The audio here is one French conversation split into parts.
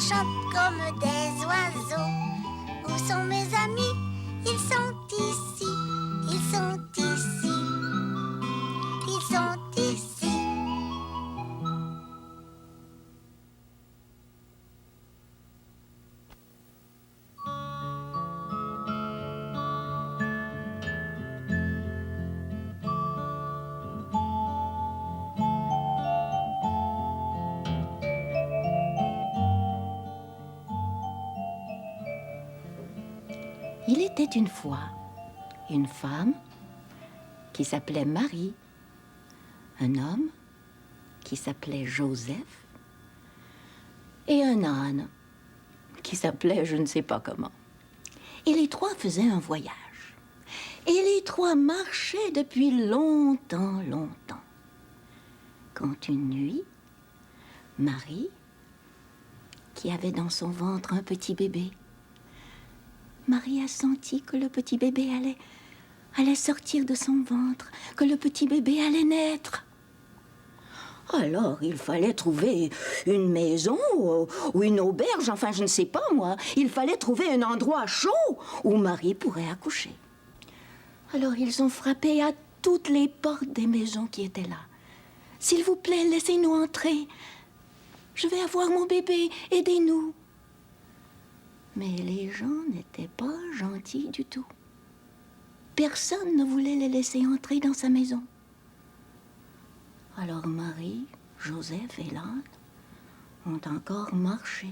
chante comme des oiseaux. Où sont mes amis? Ils sont ici, ils sont ici, ils sont ici. Il était une fois une femme qui s'appelait Marie, un homme qui s'appelait Joseph et un âne qui s'appelait je ne sais pas comment. Et les trois faisaient un voyage. Et les trois marchaient depuis longtemps, longtemps. Quand une nuit, Marie, qui avait dans son ventre un petit bébé, Marie a senti que le petit bébé allait sortir de son ventre, que le petit bébé allait naître. Alors, il fallait trouver une maison ou une auberge, enfin, je ne sais pas, moi. Il fallait trouver un endroit chaud où Marie pourrait accoucher. Alors, ils ont frappé à toutes les portes des maisons qui étaient là. « S'il vous plaît, laissez-nous entrer. Je vais avoir mon bébé, aidez-nous. » Mais les gens n'étaient pas gentils du tout. Personne ne voulait les laisser entrer dans sa maison. Alors Marie, Joseph et l'âne ont encore marché.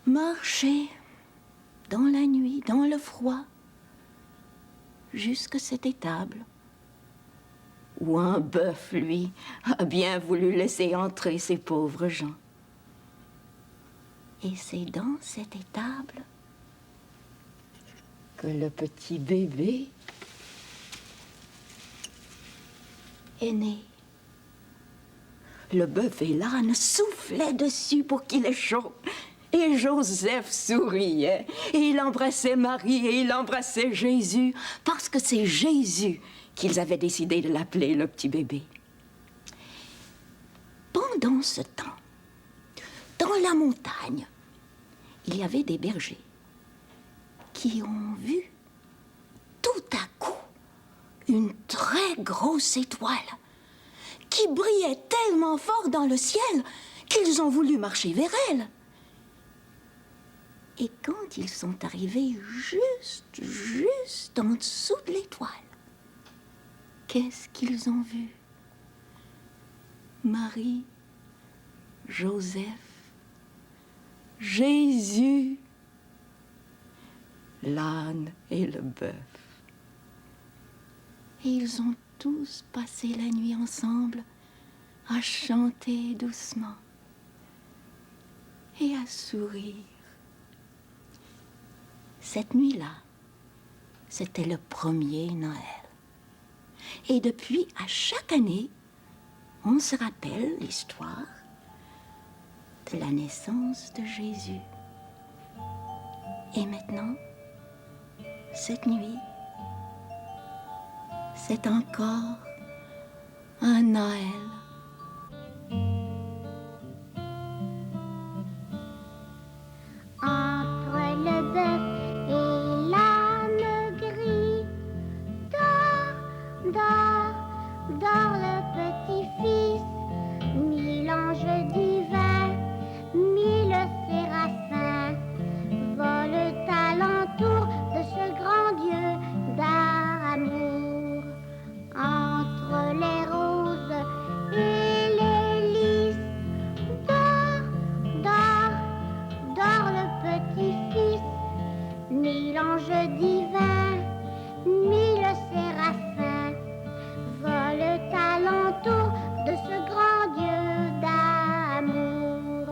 Marché dans la nuit, dans le froid, jusqu'à cette étable où un bœuf, lui, a bien voulu laisser entrer ces pauvres gens. Et c'est dans cette étable que le petit bébé est né. Le bœuf et l'âne soufflaient dessus pour qu'il ait chaud. Et Joseph souriait, et il embrassait Marie, et il embrassait Jésus, parce que c'est Jésus qu'ils avaient décidé de l'appeler le petit bébé. Pendant ce temps, dans la montagne, il y avait des bergers qui ont vu tout à coup une très grosse étoile qui brillait tellement fort dans le ciel qu'ils ont voulu marcher vers elle. Et quand ils sont arrivés juste en dessous de l'étoile, qu'est-ce qu'ils ont vu? Marie, Joseph, Jésus, l'âne et le bœuf. Et ils ont tous passé la nuit ensemble à chanter doucement et à sourire. Cette nuit-là, c'était le premier Noël. Et depuis, à chaque année, on se rappelle l'histoire de la naissance de Jésus. Et maintenant, cette nuit, c'est encore un Noël. Entre le bœuf et l'âne gris, dors, dors, dors le petit-fils, mille anges divins, mille séraphins, volent alentour de ce grand Dieu d'amour. Entre les roses et les lys, dors, dors, dors le petit-fils, mille anges divins, mille séraphins, volent alentour de ce grand Dieu d'amour.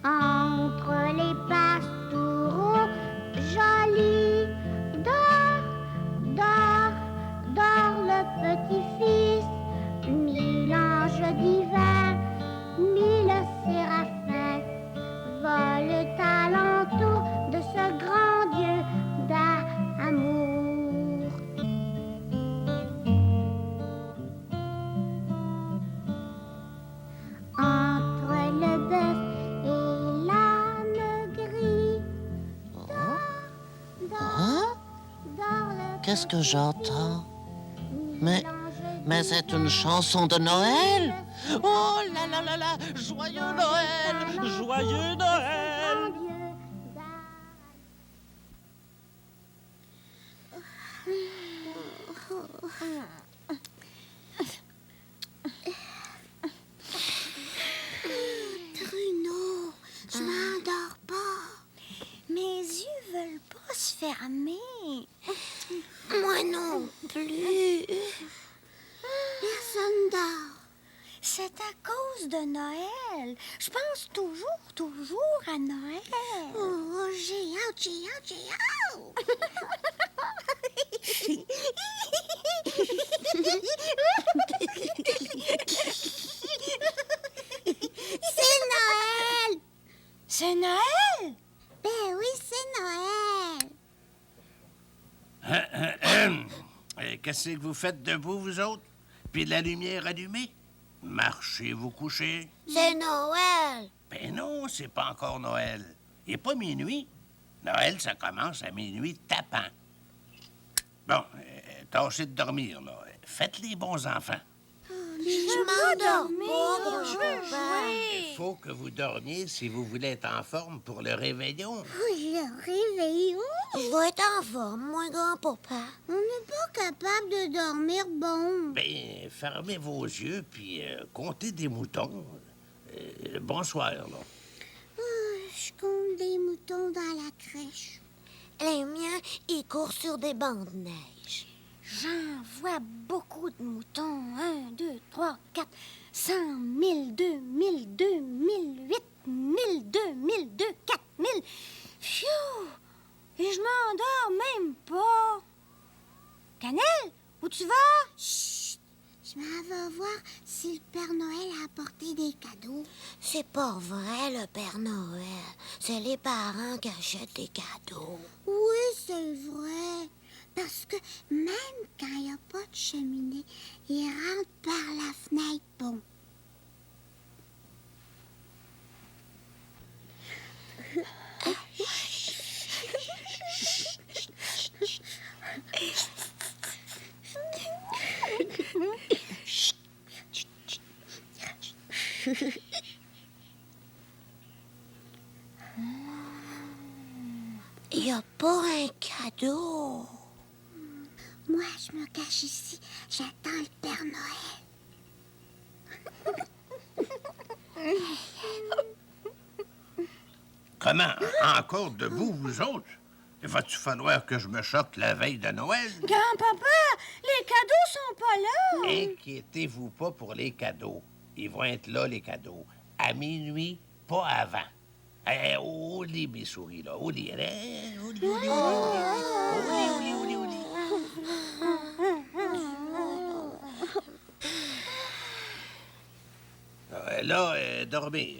Entre les pastoureaux jolis, dors, dors, dors le petit-fils, mille anges divins, mille séraphins, volent alentour de ce grand Dieu d'amour. Qu'est-ce que j'entends? Mais c'est une chanson de Noël. Oh là là là là, joyeux Noël, joyeux Noël. Bruno, je m'endors pas. Mes yeux veulent pas se fermer. Moi non plus. Personne dort. C'est à cause de Noël. Je pense toujours à Noël. Oh, j'ai hâte. C'est Noël! C'est Noël? Ben oui, c'est Noël. Qu'est-ce que vous faites debout, vous autres? Puis de la lumière allumée? Marchez vous coucher. C'est Noël. Ben non, c'est pas encore Noël. Il n'est pas minuit. Noël, ça commence à minuit tapant. Bon, tâchez de dormir, là. Faites les bons enfants. Je m'endors pas, Je veux jouer. Il faut que vous dormiez si vous voulez être en forme pour le réveillon. Le réveillon? Je vais être en forme, mon grand-papa. On n'est pas capable de dormir bon. Ben, fermez vos yeux, puis comptez des moutons. Bonsoir, là. Je compte des moutons dans la crèche. Les miens, ils courent sur des bancs de neige. J'en vois beaucoup de moutons. 1, 2, 3, 4, 100 000, 2000, 2000, 8000, 2002, 4000. Pfiou! Et je m'endors même pas. Cannelle, où tu vas? Chut! Je m'en vais voir si le Père Noël a apporté des cadeaux. C'est pas vrai, le Père Noël. C'est les parents qui achètent des cadeaux. Oui, c'est vrai. Parce que même quand il n'y a pas de cheminée, ils rentrent par la fenêtre, bon. Il n'y a pas un cadeau. Moi, je me cache ici. J'attends le Père Noël. Comment? Encore debout, vous autres? Va-tu falloir que je me choque la veille de Noël? Grand-papa, les cadeaux sont pas là. Inquiétez-vous pas pour les cadeaux. Ils vont être là, les cadeaux. À minuit, pas avant. Au lit, mes souris, là. Au lit. Au lit. Là, dormez.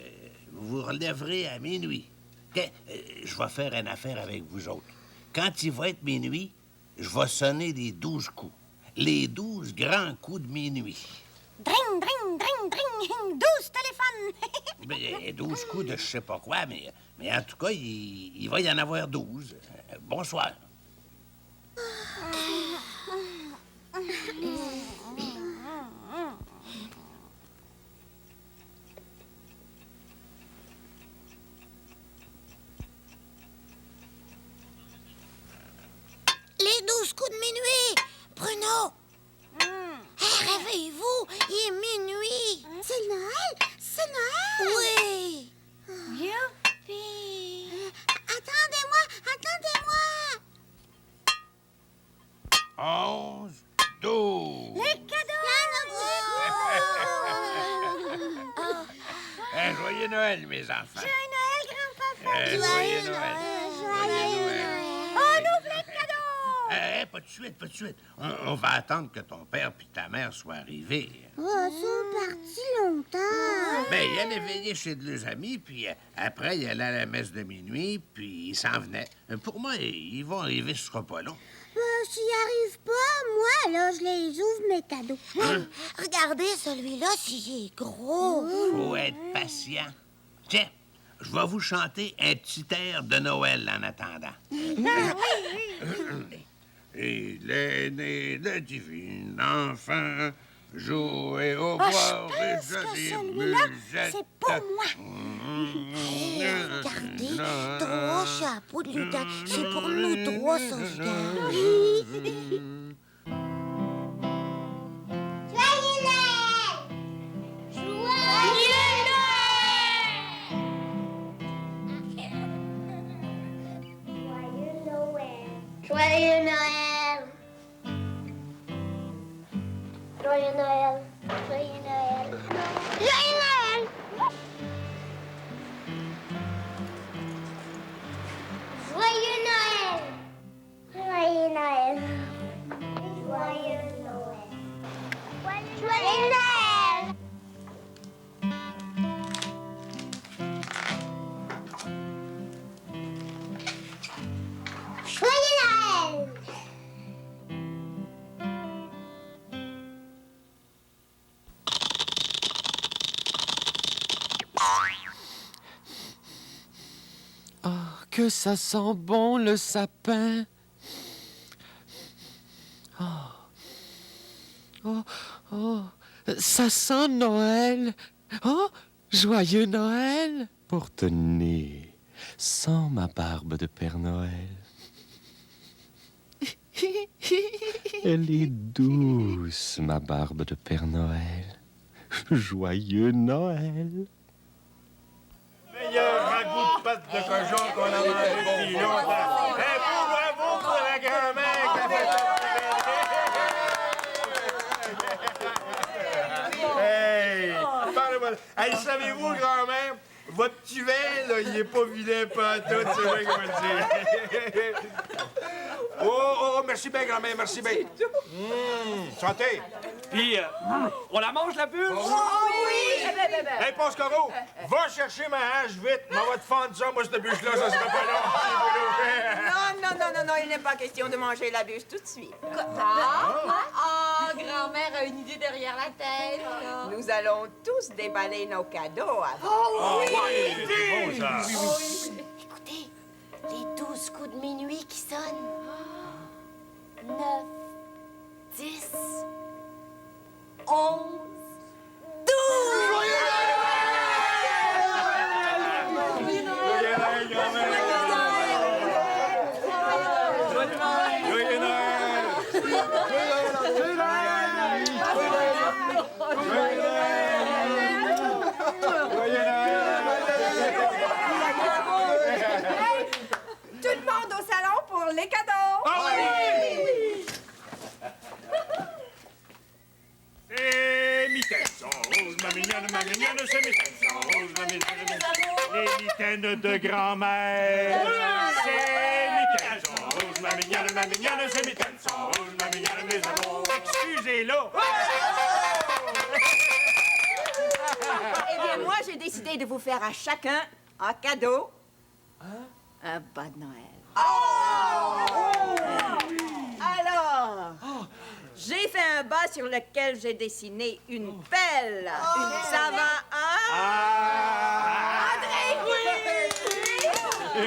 Vous vous relèverez à minuit. Je vais faire une affaire avec vous autres. Quand il va être minuit, je vais sonner les 12 coups. Les 12 grands coups de minuit. Dring, dring, dring, dring, 12 téléphones. Ben, 12 coups de je sais pas quoi, mais en tout cas, il va y en avoir 12. Bonsoir. Les 12 coups de minuit! Bruno! Réveillez-vous! Il est minuit! C'est Noël! C'est Noël! Oui! Youpi! Attendez-moi! 11, 12. Les cadeaux! Joyeux Noël, mes enfants. Joyeux Noël, grand-papa! Joyeux Noël. On ouvre les cadeaux! Pas de suite. On va attendre que ton père puis ta mère soient arrivés. Ils sont partis longtemps. Ben, il allait veiller chez de leurs amis, puis après, il allait à la messe de minuit, puis il s'en venait. Pour moi, ils vont arriver, ce sera pas long. S'ils arrivent pas, moi, là, je les ouvre mes cadeaux. Regardez celui-là, s'il est gros. Faut être patient. Tiens, je vais vous chanter un petit air de Noël en attendant. Il est né le divin enfant, jouer au Ah, bois je et pense que jolies celui-là, musettes. c'est pour moi. Regardez, 3 chapeaux de lutin. C'est pour nous 3, ça, regarde. Joyeux Noël! Joyeux Noël! Joyeux Noël! Joyeux Noël! Joyeux Noël! Joyeux Noël! Joyeux Noël! Joyeux Noël! Joyeux Noël! Oh, que ça sent bon, le sapin. Oh, ça sent Noël. Oh, joyeux Noël. Porte-nez, sans ma barbe de Père Noël. Elle est douce, ma barbe de Père Noël. Joyeux Noël. Meilleur ragoût de pâte de cochon qu'on a mangé depuis longtemps. Un beau bravo pour la grand-mère qui a fait ça. Hey! Parlez-moi. Hey, savez-vous, grand-mère, votre petit vin, là, il est pas vilain pantoute, c'est vrai comment le dire. Oh, merci bien, grand-mère, merci bien. Santé. Puis, on la mange, la bûche? Hey, Pascaro, va chercher ma hache vite. On va te fendre ça, moi, cette bûche-là, ça serait pas long. Non, il n'est pas question de manger la bûche tout de suite. Grand-mère a une idée derrière la tête. Nous allons tous déballer nos cadeaux avant. C'est bon, ça. Écoutez, les 12 coups de minuit qui sonnent. 9, 10, 11, Tout le monde au salon pour les cadeaux. Et mitaines sont roses, ma mignonne, c'est mitaines sont roses, ma mignonne. Les mitaines de grand-mère, c'est mitaines sont roses, ma mignonne, c'est mitaines sont roses, ma mignonne, mes amours. Excusez-la. Eh bien, moi, j'ai décidé de vous faire à chacun un cadeau. Un bas de Noël. Alors, j'ai fait un bas sur lequel j'ai dessiné une pelle. Ça va, hein? André, oui!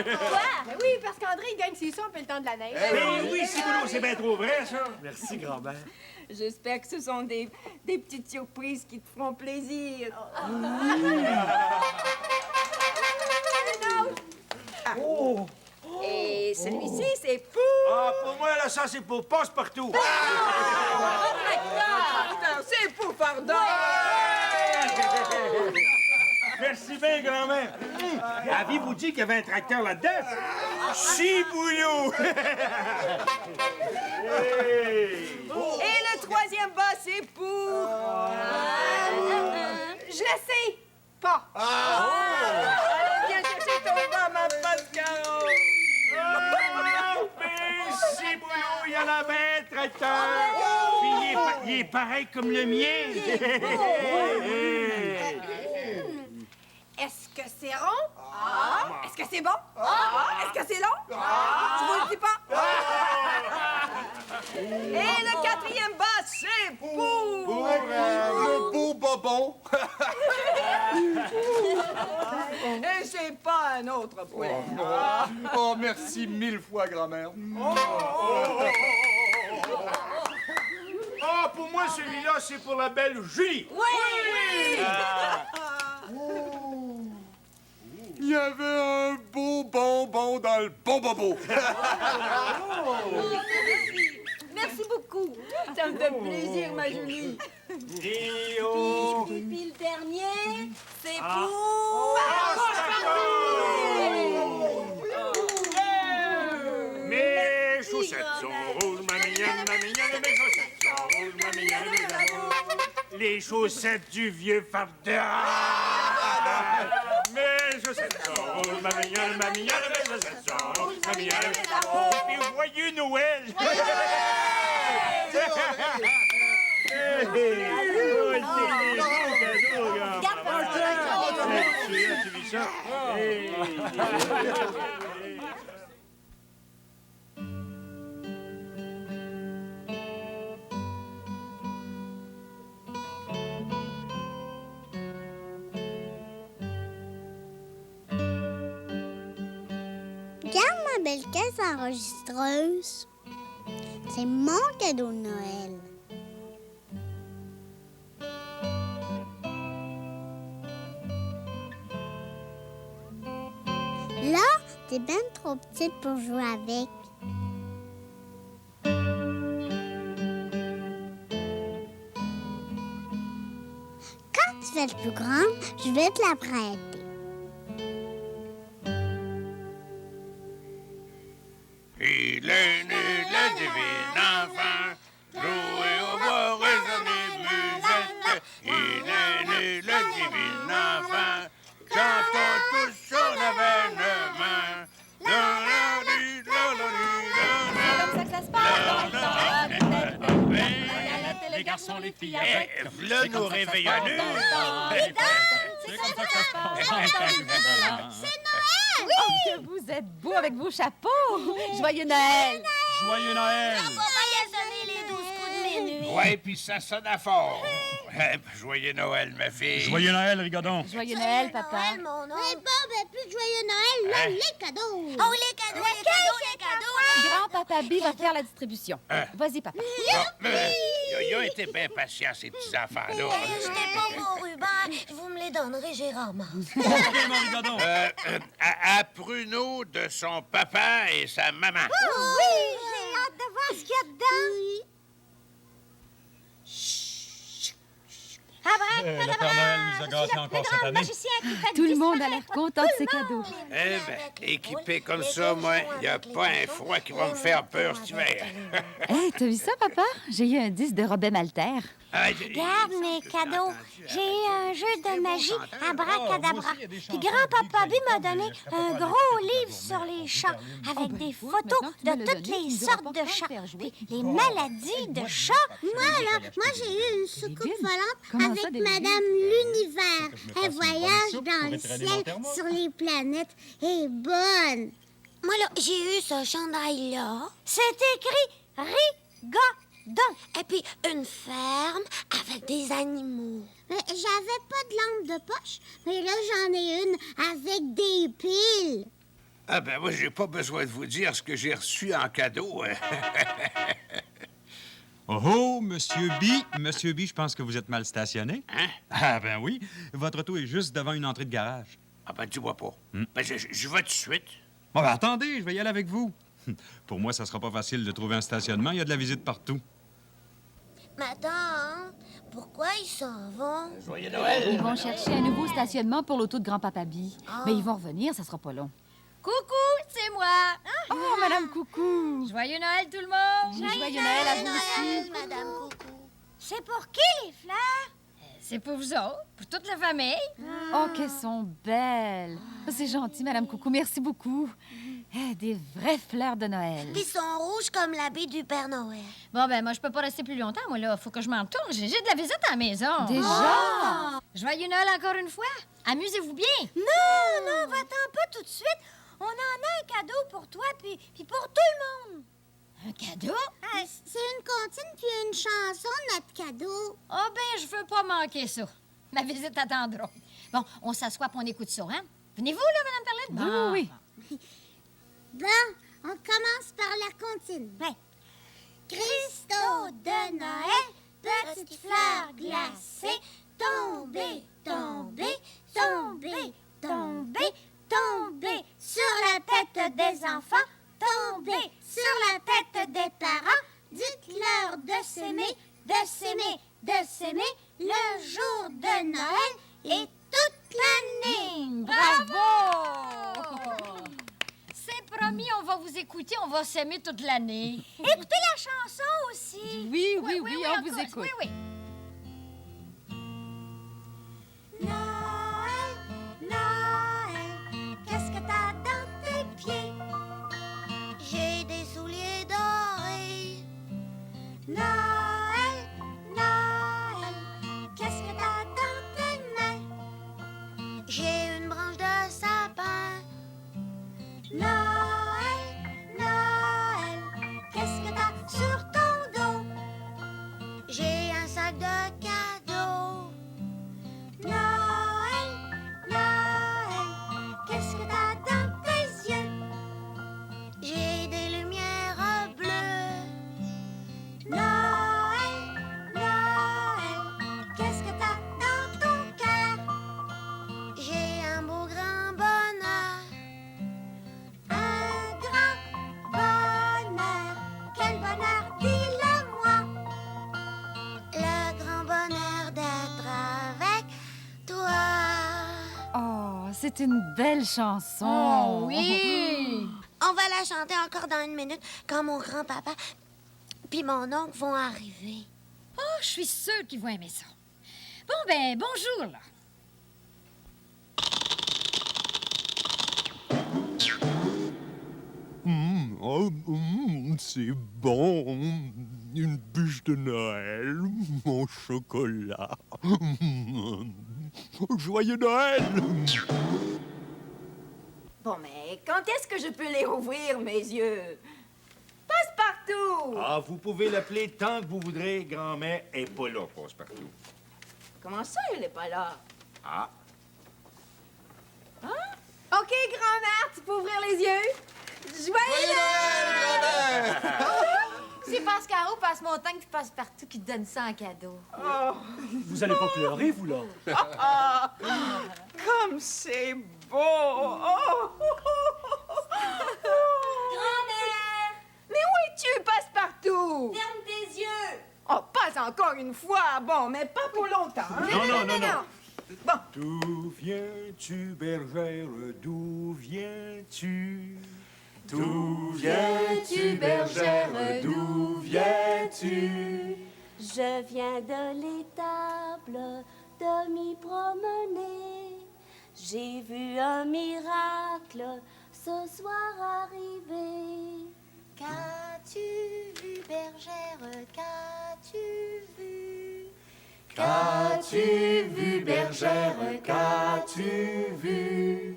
Quoi? Oui, parce qu'André, il gagne ses sons après le temps de la neige. Mais oui, c'est boulot, c'est bien trop vrai, ça. Merci, grand-mère. J'espère que ce sont des petites surprises qui te feront plaisir. Et celui-ci, c'est pour... Ah, pour moi, là, ça, c'est pour passe-partout. C'est pour pardon. Merci bien, grand-mère. Avez-vous dit qu'il y avait un tracteur là-dedans? Si, bouillot! Hey! Et le troisième bas, c'est pour... Je le sais pas. Allez, viens chercher ton bas, ma Pascaro. Si, bouillot, il y en avait un tracteur. Puis il est pareil comme le mien. Est-ce que c'est rond? Est-ce que c'est bon? Est-ce que c'est long? Je vous le dis pas. Et le quatrième bas, c'est pour... Le beau bobon. Et c'est pas un autre poulet. Oh, merci 1000 fois, grand-mère. Oh, Ah, pour moi, celui-là, c'est pour la belle Julie. Oui! Il y avait un beau bonbon dans le bon bobo. Merci beaucoup. Ça me fait plaisir, ma Julie. Rio. Puis le dernier, c'est Ah. pour... Mes chaussettes sont rouges, ma mignonne, mes chaussettes sont rouges, ma mignonne, mes amours. Les chaussettes du vieux fardeau. Mes chaussettes sont rouges, ma mignonne, mes chaussettes sont rouges, ma mignonne, mes amours. Et joyeux Noël! Tu vis ça? Regarde ma belle caisse enregistreuse. C'est mon cadeau de Noël. Là, t'es ben trop petite pour jouer avec. Quand tu vas être plus grande, je vais te la prêter. Il est né le divin enfant, joué au bois, résonner musette. Il est né le divin enfant, chantons tous son avènement. Comme ça que ça se passe. Les garçons, les filles, Là, nous réveillons. C'est comme ça que ça se passe. Que vous êtes beaux avec vos chapeaux! Joyeux Noël! Joyeux Noël! On va sonner les 12 coups de minuit. Ouais, puis ça sonne à fort. Joyeux Noël, ma fille. Joyeux Noël, Rigodon! Joyeux Noël, papa! Noël, mon nom. Mais Bob, plus de joyeux Noël, là, les cadeaux. Oh, les cadeaux, les cadeaux, les cadeaux. Grand-papa B va faire la distribution. Vas-y, papa. Ils ont été bien patients, ces petits enfants-là. Jetez pas vos rubans, vous me les donnerez, j'ai ramassé. OK, mon Rigodon! À Pruneau de son papa et sa maman. Oui, j'ai hâte de voir ce qu'il y a dedans. Le Père Noël nous a gâtés encore cette année. Tout le monde a l'air content de ses cadeaux. Eh bien, équipé comme ça, moi, il n'y a pas un froid qui va me faire peur cet hiver. Hey, t'as vu ça, papa? J'ai eu un disque de Robin Malter. Regarde mes cadeaux. J'ai eu un jeu de magie à bracadabra. Puis grand-papa B m'a donné un gros livre sur les chats avec des photos de toutes les sortes de chats. Puis les maladies de chats. Moi, j'ai eu une soucoupe volante avec Madame l'Univers. Elle voyage dans le ciel sur les planètes. Elle est bonne. Moi, là, j'ai eu ce chandail-là. C'est écrit Rigodon. Et puis une ferme avec des animaux. Mais j'avais pas de lampe de poche, mais là, j'en ai une avec des piles. Ah ben moi, j'ai pas besoin de vous dire ce que j'ai reçu en cadeau. Oh, Monsieur B, je pense que vous êtes mal stationné. Hein? Ah, ben oui. Votre auto est juste devant une entrée de garage. Ah ben dis-moi pas. Ben je vais tout de suite. Bon, ben attendez, je vais y aller avec vous. Pour moi, ça sera pas facile de trouver un stationnement. Il y a de la visite partout. Ma tante, pourquoi ils s'en vont? Joyeux Noël! Ils vont chercher un nouveau stationnement pour l'auto de grand-papa B. Mais ils vont revenir, ça sera pas long. Coucou, c'est moi. Oh, Madame Coucou! Joyeux Noël, tout le monde. Joyeux Noël à vous aussi! Madame Coucou. C'est pour qui, les fleurs? C'est pour vous autres, pour toute la famille. Oh, qu'elles sont belles! Oh, c'est gentil, Madame Coucou, merci beaucoup. Des vraies fleurs de Noël. Puis ils sont rouges comme l'habit du Père Noël. Bon, ben moi, je peux pas rester plus longtemps. Moi, là, faut que je m'en retourne. J'ai de la visite à la maison. Déjà? Joyeux Noël encore une fois. Amusez-vous bien. Non, va-t'en pas tout de suite. On en a un cadeau pour toi, puis pour tout le monde. Un cadeau? C'est une comptine puis une chanson, notre cadeau. Oh, ben, je veux pas manquer ça. Ma visite attendra. Bon, on s'assoit pour on écoute ça, hein? Venez-vous, là, Madame Perlette? Oui. Bon, on commence par la comptine. Ouais. Cristaux de Noël, petites fleurs glacées, tombez, tombez, tombez, tombez, tombez sur la tête des enfants, tombez sur la tête des parents. Dites-leur de s'aimer, de s'aimer, de s'aimer le jour de Noël et toute l'année. Bravo! C'est promis, on va vous écouter, on va s'aimer toute l'année. Écoutez la chanson aussi. Oui, on vous encore. écoute. Oui. Noël, Noël, qu'est-ce que t'as dans tes pieds? J'ai des souliers dorés. Noël, Noël, qu'est-ce que t'as dans tes mains? J'ai une branche de sapin. Noël, Noël, qu'est-ce que t'as sur ton dos? J'ai un sac de cadeaux. Noël, Noël, qu'est-ce que t'as dans tes yeux? J'ai des lumières bleues. Noël, Noël, qu'est-ce que t'as dans ton cœur? J'ai un beau grand bonheur. Un grand bonheur. Quel bonheur, dis-le-moi. Le grand bonheur d'être avec toi. Oh, c'est une belle chanson. Oh oui! On va la chanter encore dans une minute quand mon grand-papa puis mon oncle vont arriver. Oh, je suis sûre qu'ils vont aimer ça. Bon, ben, bonjour, là. C'est bon. Une bûche de Noël, mon chocolat. Joyeux Noël! Bon, mais quand est-ce que je peux les rouvrir, mes yeux? Passe-partout! Ah, vous pouvez l'appeler tant que vous voudrez. Grand-mère est pas là, Passe-Partout. Comment ça, elle n'est pas là? Ah. Hein? OK, grand-mère, tu peux ouvrir les yeux? Joyeux Noël! C'est Pascaro, Passe-Montagne puis Passe-Partout qui te donnent ça en cadeau. Oh. Vous allez pas pleurer, vous, là? Comme c'est beau! Oh. Grand-mère! Mais où es-tu, Passe-Partout? Ferme tes yeux! Oh, pas encore une fois. Bon, mais pas pour longtemps. Hein? Non. Bon. D'où viens-tu, bergère, d'où viens-tu? D'où viens-tu, bergère, d'où viens-tu? Je viens de l'étable de m'y promener. J'ai vu un miracle ce soir arriver. Qu'as-tu vu, bergère, qu'as-tu vu? Qu'as-tu vu, bergère, qu'as-tu vu?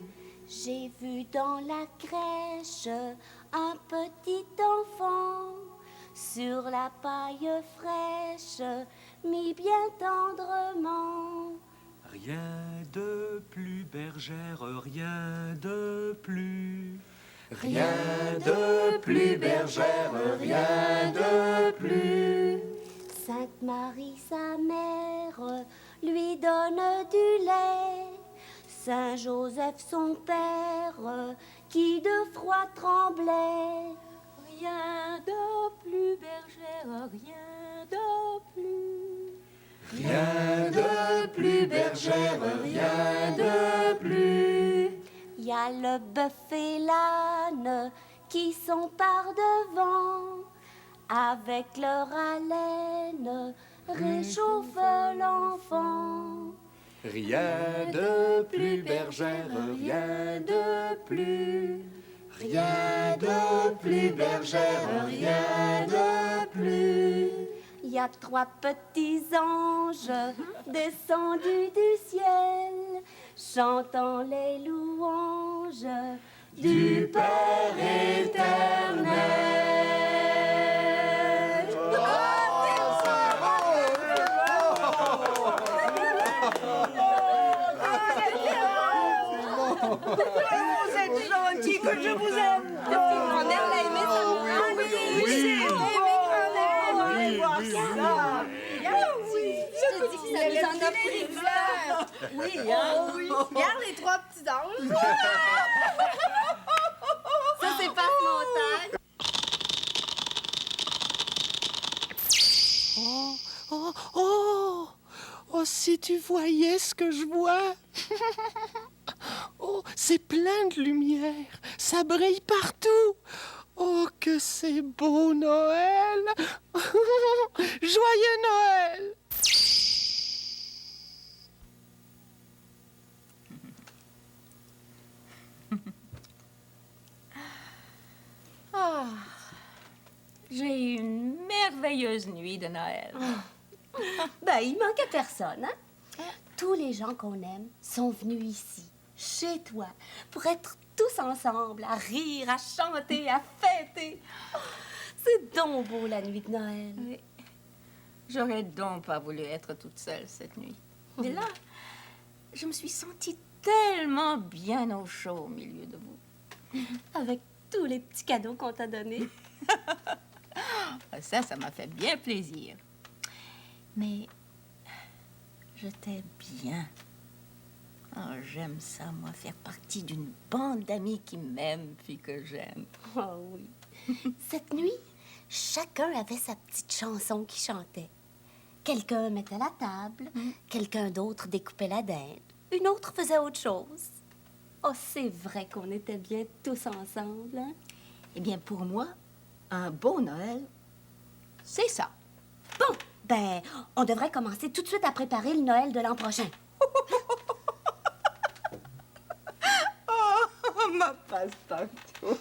J'ai vu dans la crèche un petit enfant sur la paille fraîche, mis bien tendrement. Rien de plus, bergère, rien de plus. Rien de plus, bergère, rien de plus. Sainte Marie, sa mère, lui donne du lait. Saint Joseph, son père, qui de froid tremblait. Rien de plus, bergère, rien de plus. Rien de plus, bergère, rien de plus. Il y a le bœuf et l'âne qui sont par devant. Avec leur haleine, réchauffe l'enfant. Rien de plus, bergère, rien de plus. Rien de plus, bergère, rien de plus. Il y a 3 petits anges descendus du ciel, chantant les louanges du Père éternel. Vous êtes gentil, que je vous aime. Depuis grand-mère l'a aimé, ça. Oui, c'est beau. Voir ça. ça nous en a pris plein. Oui, hein? Oh oui. Regarde les trois petits anges. Ça, c'est passe-montagne. Oh, oh, oh! Oh, si tu voyais ce que je vois! Oh, c'est plein de lumière! Ça brille partout! Oh, que c'est beau, Noël! Joyeux Noël! Ah, j'ai eu une merveilleuse nuit de Noël. Ben, il manquait personne, hein? Tous les gens qu'on aime sont venus ici, chez toi, pour être tous ensemble, à rire, à chanter, à fêter. Oh, c'est donc beau, la nuit de Noël. Oui. J'aurais donc pas voulu être toute seule cette nuit. Mais là, je me suis sentie tellement bien au chaud au milieu de vous. Avec tous les petits cadeaux qu'on t'a donnés. Ça m'a fait bien plaisir. Mais je t'aime bien. Oh, j'aime ça, moi, faire partie d'une bande d'amis qui m'aiment puis que j'aime. Oh oui. Cette nuit, chacun avait sa petite chanson qui chantait. Quelqu'un mettait la table, quelqu'un d'autre découpait la dinde, une autre faisait autre chose. Oh, c'est vrai qu'on était bien tous ensemble, hein? Eh bien, pour moi, un beau Noël, c'est ça. Bon, ben, on devrait commencer tout de suite à préparer le Noël de l'an prochain. Oh, ma passe-partout.